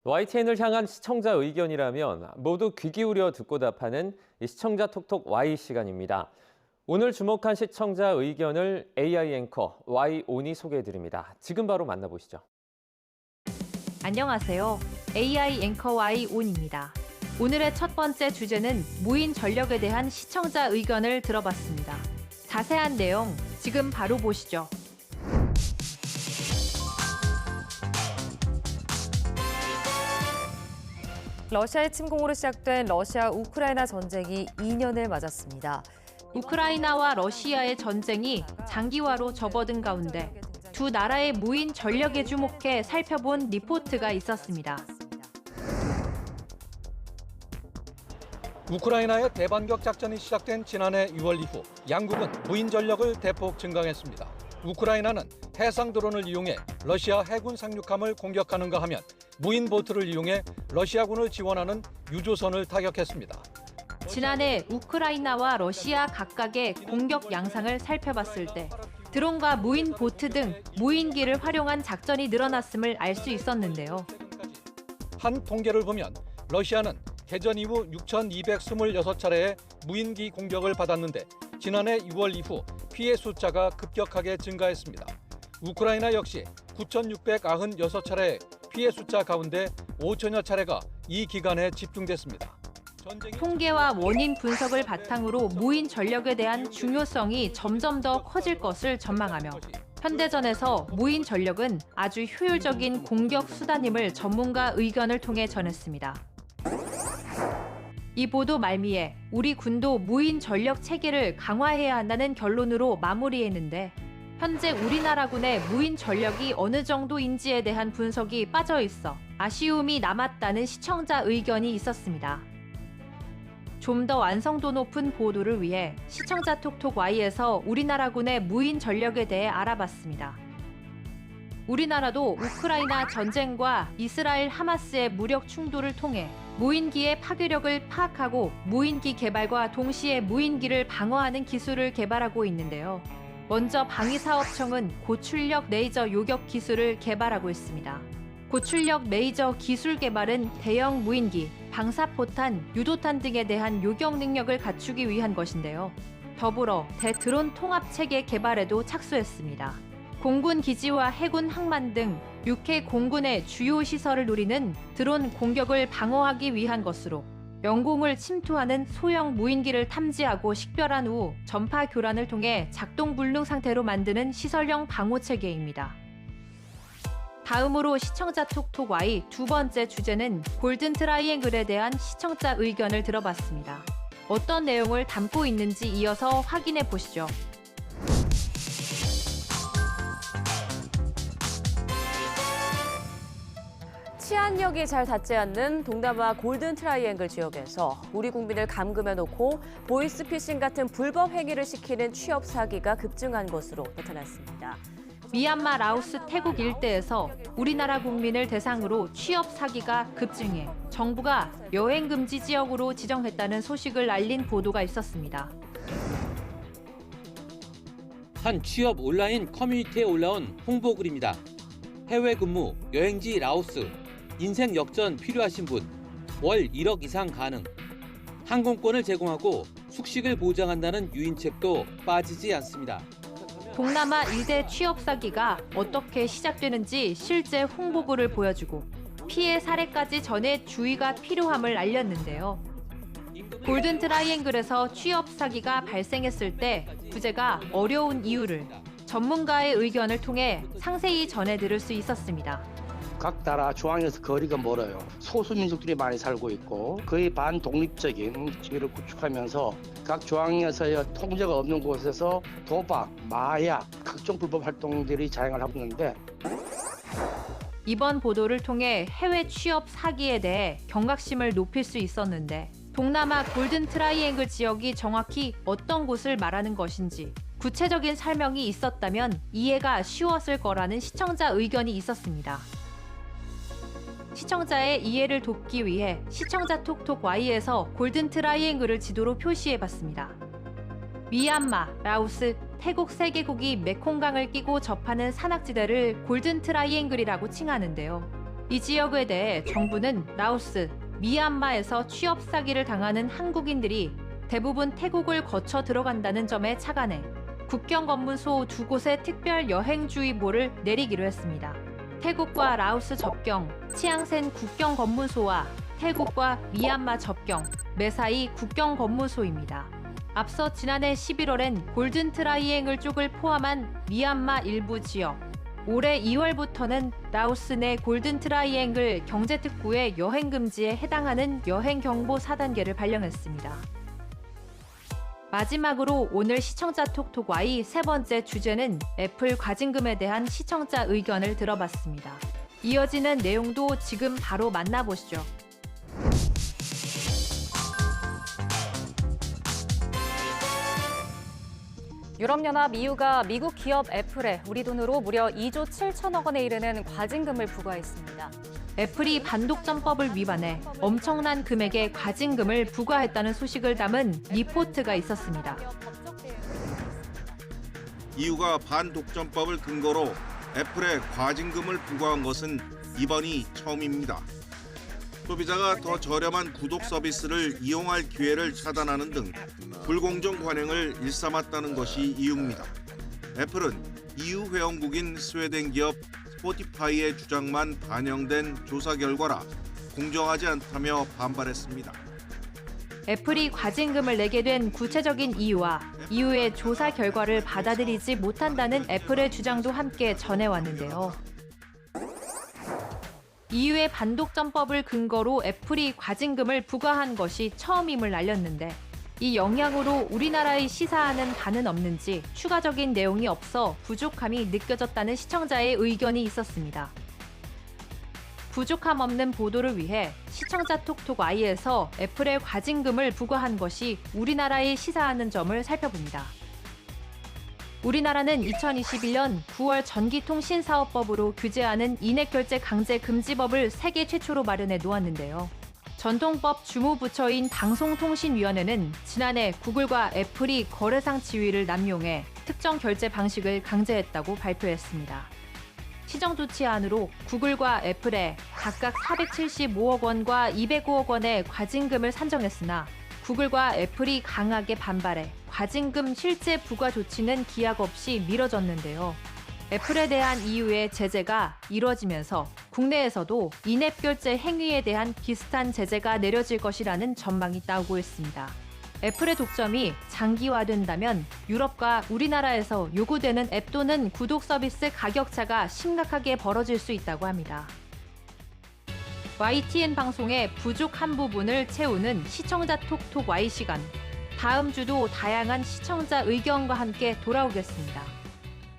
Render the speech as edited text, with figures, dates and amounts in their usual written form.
YTN을 향한 시청자 의견이라면 모두 귀 기울여 듣고 답하는 이 시청자 톡톡 Y 시간입니다. 오늘 주목한 시청자 의견을 AI 앵커 Y온이 소개해드립니다. 지금 바로 만나보시죠. 안녕하세요. AI 앵커 Y온입니다. 오늘의 첫 번째 주제는 무인 전력에 대한 시청자 의견을 들어봤습니다. 자세한 내용 지금 바로 보시죠. 러시아의 침공으로 시작된 러시아 우크라이나 전쟁이 2년을 맞았습니다. 우크라이나와 러시아의 전쟁이 장기화로 접어든 가운데 두 나라의 무인 전력에 주목해 살펴본 리포트가 있었습니다. 우크라이나의 대반격 작전이 시작된 지난해 6월 이후 양국은 무인 전력을 대폭 증강했습니다. 우크라이나는 해상 드론을 이용해 러시아 해군 상륙함을 공격하는가 하면 무인 보트를 이용해 러시아군을 지원하는 유조선을 타격했습니다. 지난해 우크라이나와 러시아 각각의 공격 양상을 살펴봤을 때 드론과 무인 보트 등 무인기를 활용한 작전이 늘어났음을 알 수 있었는데요. 한 통계를 보면 러시아는 개전 이후 6,226차례의 무인기 공격을 받았는데 지난해 6월 이후 피해 숫자가 급격하게 증가했습니다. 우크라이나 역시 9,696차례의 피해 숫자 가운데 5천여 차례가 이 기간에 집중됐습니다. 통계와 원인 분석을 바탕으로 무인 전력에 대한 중요성이 점점 더 커질 것을 전망하며 현대전에서 무인 전력은 아주 효율적인 공격 수단임을 전문가 의견을 통해 전했습니다. 이 보도 말미에 우리 군도 무인 전력 체계를 강화해야 한다는 결론으로 마무리했는데 현재 우리나라군의 무인 전력이 어느 정도인지에 대한 분석이 빠져 있어 아쉬움이 남았다는 시청자 의견이 있었습니다. 좀 더 완성도 높은 보도를 위해 시청자 톡톡 Y에서 우리나라군의 무인 전력에 대해 알아봤습니다. 우리나라도 우크라이나 전쟁과 이스라엘 하마스의 무력 충돌을 통해 무인기의 파괴력을 파악하고 무인기 개발과 동시에 무인기를 방어하는 기술을 개발하고 있는데요. 먼저 방위사업청은 고출력 레이저 요격 기술을 개발하고 있습니다. 고출력 레이저 기술 개발은 대형 무인기, 방사포탄, 유도탄 등에 대한 요격 능력을 갖추기 위한 것인데요. 더불어 대드론 통합체계 개발에도 착수했습니다. 공군 기지와 해군 항만 등 육해 공군의 주요 시설을 노리는 드론 공격을 방어하기 위한 것으로 영공을 침투하는 소형 무인기를 탐지하고 식별한 후 전파 교란을 통해 작동 불능 상태로 만드는 시설형 방호 체계입니다. 다음으로 시청자 톡톡 Y 두 번째 주제는 골든 트라이앵글에 대한 시청자 의견을 들어봤습니다. 어떤 내용을 담고 있는지 이어서 확인해 보시죠. 치안력이 잘 닿지 않는 동남아 골든 트라이앵글 지역에서 우리 국민을 감금해놓고 보이스피싱 같은 불법 행위를 시키는 취업 사기가 급증한 것으로 나타났습니다. 미얀마, 라오스, 태국 일대에서 우리나라 국민을 대상으로 취업 사기가 급증해 정부가 여행 금지 지역으로 지정했다는 소식을 알린 보도가 있었습니다. 한 취업 온라인 커뮤니티에 올라온 홍보글입니다. 해외 근무, 여행지 라오스, 인생 역전 필요하신 분, 월 1억 이상 가능. 항공권을 제공하고 숙식을 보장한다는 유인책도 빠지지 않습니다. 동남아 일대 취업 사기가 어떻게 시작되는지 실제 홍보글을 보여주고 피해 사례까지 전해 주의가 필요함을 알렸는데요. 골든 트라이앵글에서 취업 사기가 발생했을 때 구제가 어려운 이유를 전문가의 의견을 통해 상세히 전해 들을 수 있었습니다. 각 나라 중앙에서 거리가 멀어요. 소수민족들이 많이 살고 있고 거의 반독립적인 지위를 구축하면서 각 중앙에서의 통제가 없는 곳에서 도박, 마약, 각종 불법 활동들이 자행을 하고 있는데 이번 보도를 통해 해외 취업 사기에 대해 경각심을 높일 수 있었는데 동남아 골든 트라이앵글 지역이 정확히 어떤 곳을 말하는 것인지 구체적인 설명이 있었다면 이해가 쉬웠을 거라는 시청자 의견이 있었습니다. 시청자의 이해를 돕기 위해 시청자 톡톡 Y에서 골든 트라이앵글을 지도로 표시해봤습니다. 미얀마, 라오스, 태국 3개국이 메콩강을 끼고 접하는 산악지대를 골든 트라이앵글이라고 칭하는데요. 이 지역에 대해 정부는 라오스, 미얀마에서 취업 사기를 당하는 한국인들이 대부분 태국을 거쳐 들어간다는 점에 착안해 국경 검문소 2곳에 특별 여행주의보를 내리기로 했습니다. 태국과 라오스 접경, 치앙센 국경 검문소와 태국과 미얀마 접경, 매사이 국경 검문소입니다. 앞서 지난해 11월엔 골든 트라이앵글 쪽을 포함한 미얀마 일부 지역, 올해 2월부터는 라오스 내 골든 트라이앵글 경제특구의 여행 금지에 해당하는 여행 경보 4단계를 발령했습니다. 마지막으로 오늘 시청자 톡톡와의 세 번째 주제는 애플 과징금에 대한 시청자 의견을 들어봤습니다. 이어지는 내용도 지금 바로 만나보시죠. 유럽연합 EU가 미국 기업 애플에 우리 돈으로 무려 2조 7천억 원에 이르는 과징금을 부과했습니다. 애플이 반독점법을 위반해 엄청난 금액의 과징금을 부과했다는 소식을 담은 리포트가 있었습니다. EU가 반독점법을 근거로 애플에 과징금을 부과한 것은 이번이 처음입니다. 소비자가 더 저렴한 구독 서비스를 이용할 기회를 차단하는 등 불공정 관행을 일삼았다는 것이 이유입니다. 애플은 EU 회원국인 스웨덴 기업 스포티파이의 주장만 반영된 조사 결과라 공정하지 않다며 반발했습니다. 애플이 과징금을 내게 된 구체적인 이유와 EU의 조사 결과를 받아들이지 못한다는 애플의 주장도 함께 전해왔는데요. EU의 반독점법을 근거로 애플이 과징금을 부과한 것이 처음임을 알렸는데 이 영향으로 우리나라의 시사하는 바는 없는지 추가적인 내용이 없어 부족함이 느껴졌다는 시청자의 의견이 있었습니다. 부족함 없는 보도를 위해 시청자 톡톡와이에서 애플에 과징금을 부과한 것이 우리나라의 시사하는 점을 살펴봅니다. 우리나라는 2021년 9월 전기통신사업법으로 규제하는 인액결제 강제 금지법을 세계 최초로 마련해 놓았는데요. 전통법 주무부처인 방송통신위원회는 지난해 구글과 애플이 거래상 지위를 남용해 특정 결제 방식을 강제했다고 발표했습니다. 시정조치안으로 구글과 애플에 각각 475억 원과 205억 원의 과징금을 산정했으나 구글과 애플이 강하게 반발해 과징금 실제 부과 조치는 기약 없이 미뤄졌는데요. 애플에 대한 EU의 제재가 이뤄지면서 국내에서도 인앱 결제 행위에 대한 비슷한 제재가 내려질 것이라는 전망이 나오고 있습니다. 애플의 독점이 장기화된다면 유럽과 우리나라에서 요구되는 앱 또는 구독 서비스 가격 차가 심각하게 벌어질 수 있다고 합니다. YTN 방송의 부족한 부분을 채우는 시청자 톡톡 Y 시간. 다음 주도 다양한 시청자 의견과 함께 돌아오겠습니다.